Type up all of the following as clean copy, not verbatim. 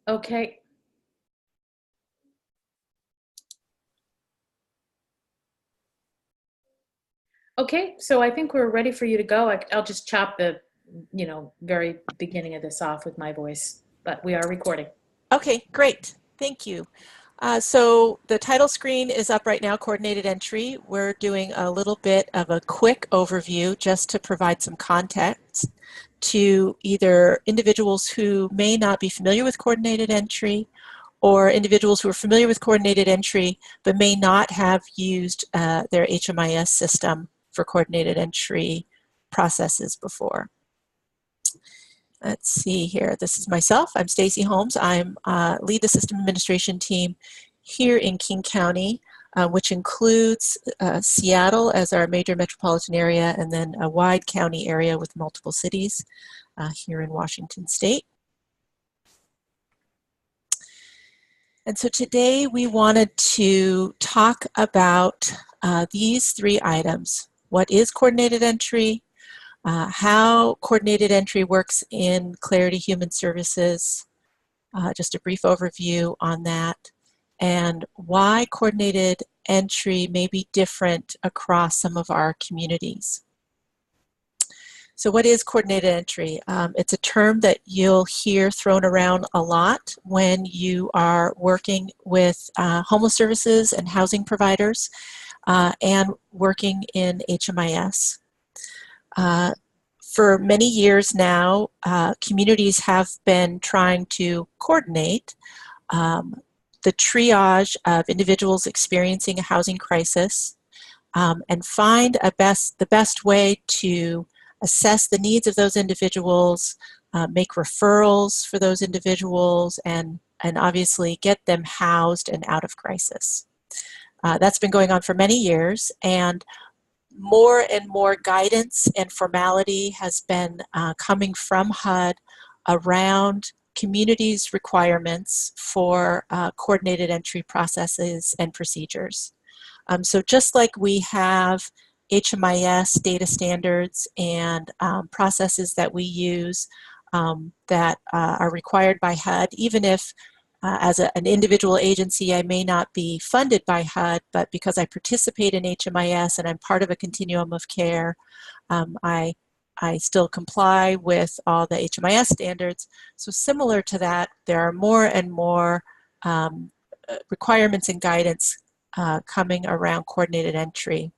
Okay. Okay, so I think we're ready for you to go. I'll just chop the, very beginning of this off with my voice, but we are recording. Okay, great. Thank you. So the title screen is up right now, Coordinated Entry. We're doing a little bit of a quick overview just to provide some context to either individuals who may not be familiar with Coordinated Entry or individuals who are familiar with Coordinated Entry but may not have used their HMIS system for Coordinated Entry processes before. Let's see here. This is myself. I'm Stacy Holmes. I'm lead the system administration team here in King County, which includes Seattle as our major metropolitan area and then a wide county area with multiple cities here in Washington State. And so today we wanted to talk about these three items. What is coordinated entry? How coordinated entry works in Clarity Human Services, just a brief overview on that, and why coordinated entry may be different across some of our communities. So what is coordinated entry? It's a term that you'll hear thrown around a lot when you are working with homeless services and housing providers and working in HMIS. For many years now, communities have been trying to coordinate the triage of individuals experiencing a housing crisis and find the best way to assess the needs of those individuals, make referrals for those individuals, and obviously get them housed and out of crisis. That's been going on for many years, and more and more guidance and formality has been coming from HUD around communities' requirements for coordinated entry processes and procedures. So just like we have HMIS data standards and processes that we use that are required by HUD, even if as an individual agency, I may not be funded by HUD, but because I participate in HMIS and I'm part of a continuum of care, I still comply with all the HMIS standards. So similar to that, there are more and more requirements and guidance coming around coordinated entry.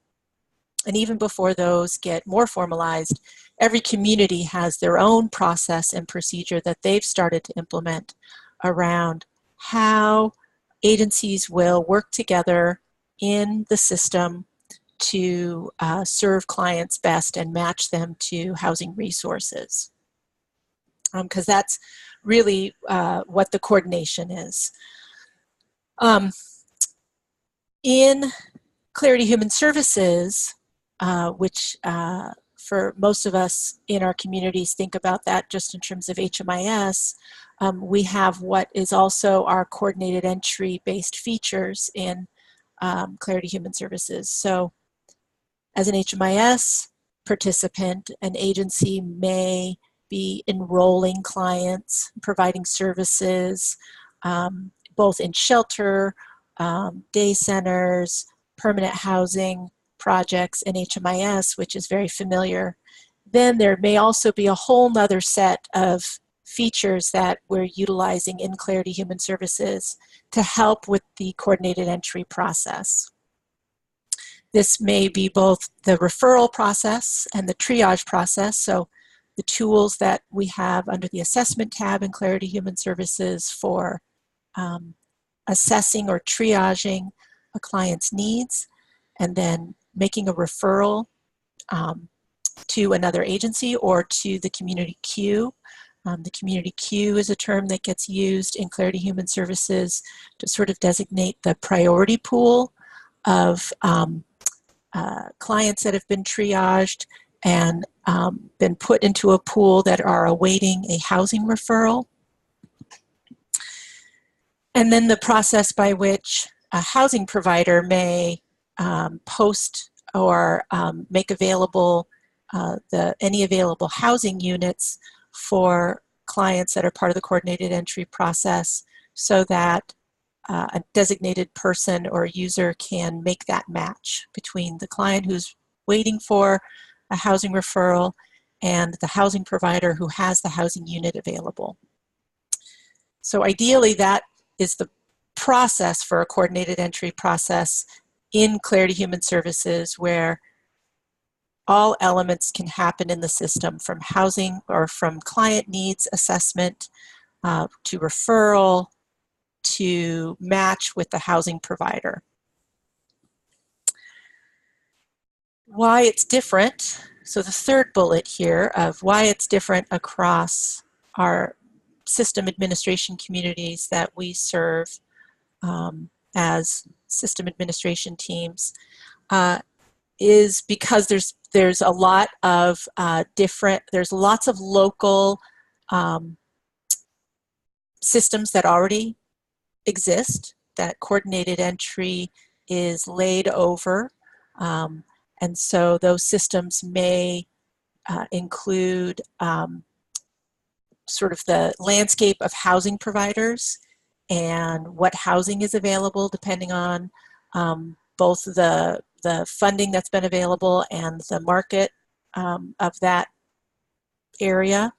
And even before those get more formalized, every community has their own process and procedure that they've started to implement around how agencies will work together in the system to serve clients best and match them to housing resources. Because that's really what the coordination is. In Clarity Human Services, which for most of us in our communities think about that just in terms of HMIS, we have what is also our coordinated entry based features in Clarity Human Services. So as an HMIS participant, an agency may be enrolling clients, providing services, both in shelter, day centers, permanent housing projects, and HMIS, which is very familiar. Then there may also be a whole nother set of features that we're utilizing in Clarity Human Services to help with the coordinated entry process. This may be both the referral process and the triage process. So the tools that we have under the assessment tab in Clarity Human Services for assessing or triaging a client's needs, and then making a referral to another agency or to the community queue. The community queue is a term that gets used in Clarity Human Services to sort of designate the priority pool of clients that have been triaged and been put into a pool that are awaiting a housing referral. And then the process by which a housing provider may post or make available any available housing units for clients that are part of the coordinated entry process so that a designated person or user can make that match between the client who's waiting for a housing referral and the housing provider who has the housing unit available. So ideally, that is the process for a coordinated entry process in Clarity Human Services, where all elements can happen in the system, from housing or from client needs assessment to referral to match with the housing provider. Why it's different. So the third bullet here of why it's different across our system administration communities that we serve as system administration teams is because there's a lot of there's lots of local systems that already exist that coordinated entry is laid over. And so those systems may include sort of the landscape of housing providers and what housing is available depending on both the funding that's been available and the market of that area.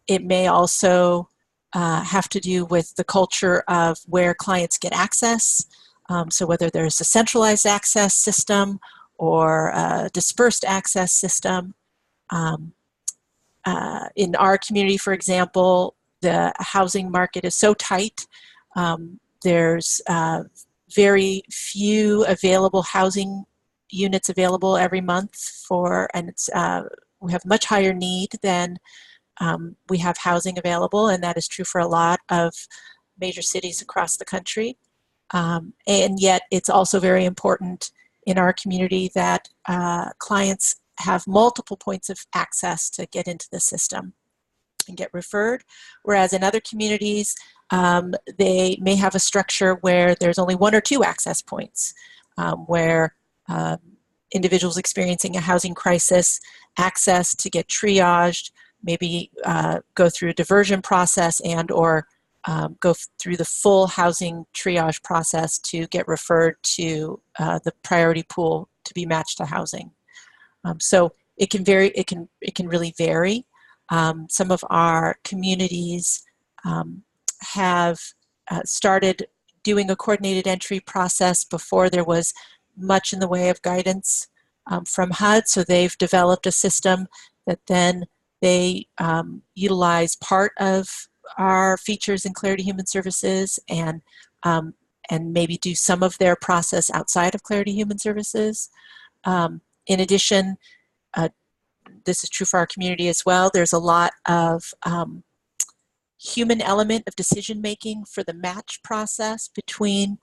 It may also have to do with the culture of where clients get access. So whether there's a centralized access system or a dispersed access system. In our community, for example, the housing market is so tight. There's very few available housing units available every month and it's, we have much higher need than we have housing available, and that is true for a lot of major cities across the country. And yet it's also very important in our community that clients have multiple points of access to get into the system and get referred, whereas in other communities they may have a structure where there's only one or two access points, where individuals experiencing a housing crisis access to get triaged, maybe go through a diversion process and or go through the full housing triage process to get referred to the priority pool to be matched to housing. So it can vary. It can really vary. Some of our communities have started doing a coordinated entry process before there was much in the way of guidance from HUD. So they've developed a system that then they utilize part of our features in Clarity Human Services and maybe do some of their process outside of Clarity Human Services. In addition, this is true for our community as well, there's a lot of human element of decision making for the match process between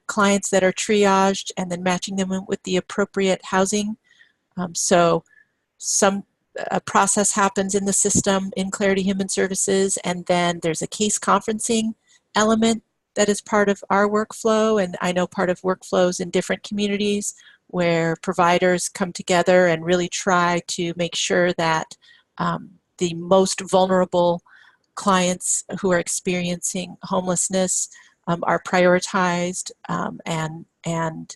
clients that are triaged and then matching them with the appropriate housing. So a process happens in the system in Clarity Human Services, and then there's a case conferencing element that is part of our workflow, and I know part of workflows in different communities where providers come together and really try to make sure that the most vulnerable clients who are experiencing homelessness are prioritized and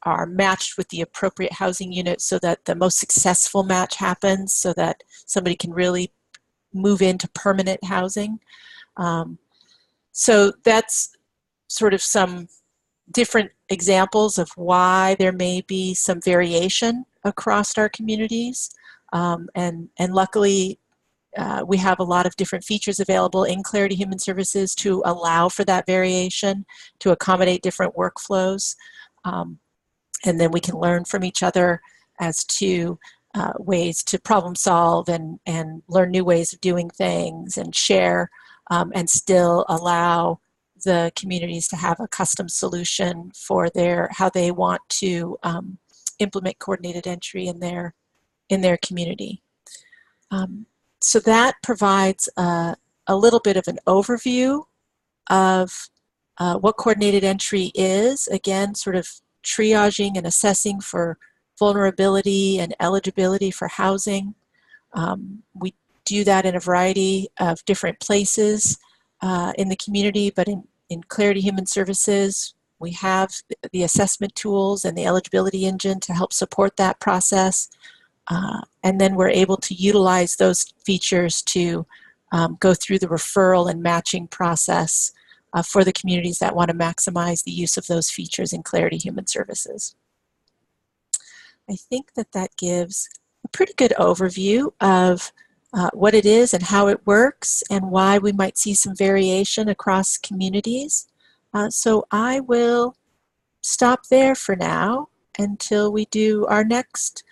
are matched with the appropriate housing unit so that the most successful match happens, so that somebody can really move into permanent housing. So that's sort of some different examples of why there may be some variation across our communities. And luckily, we have a lot of different features available in Clarity Human Services to allow for that variation, to accommodate different workflows. And then we can learn from each other as to ways to problem solve and learn new ways of doing things and share and still allow the communities to have a custom solution for how they want to implement coordinated entry in their community. So that provides a little bit of an overview of what coordinated entry is. Again, sort of triaging and assessing for vulnerability and eligibility for housing. We do that in a variety of different places in the community, but in Clarity Human Services, we have the assessment tools and the eligibility engine to help support that process. And then we're able to utilize those features to go through the referral and matching process for the communities that want to maximize the use of those features in Clarity Human Services. I think that that gives a pretty good overview of what it is and how it works and why we might see some variation across communities. So I will stop there for now until we do our next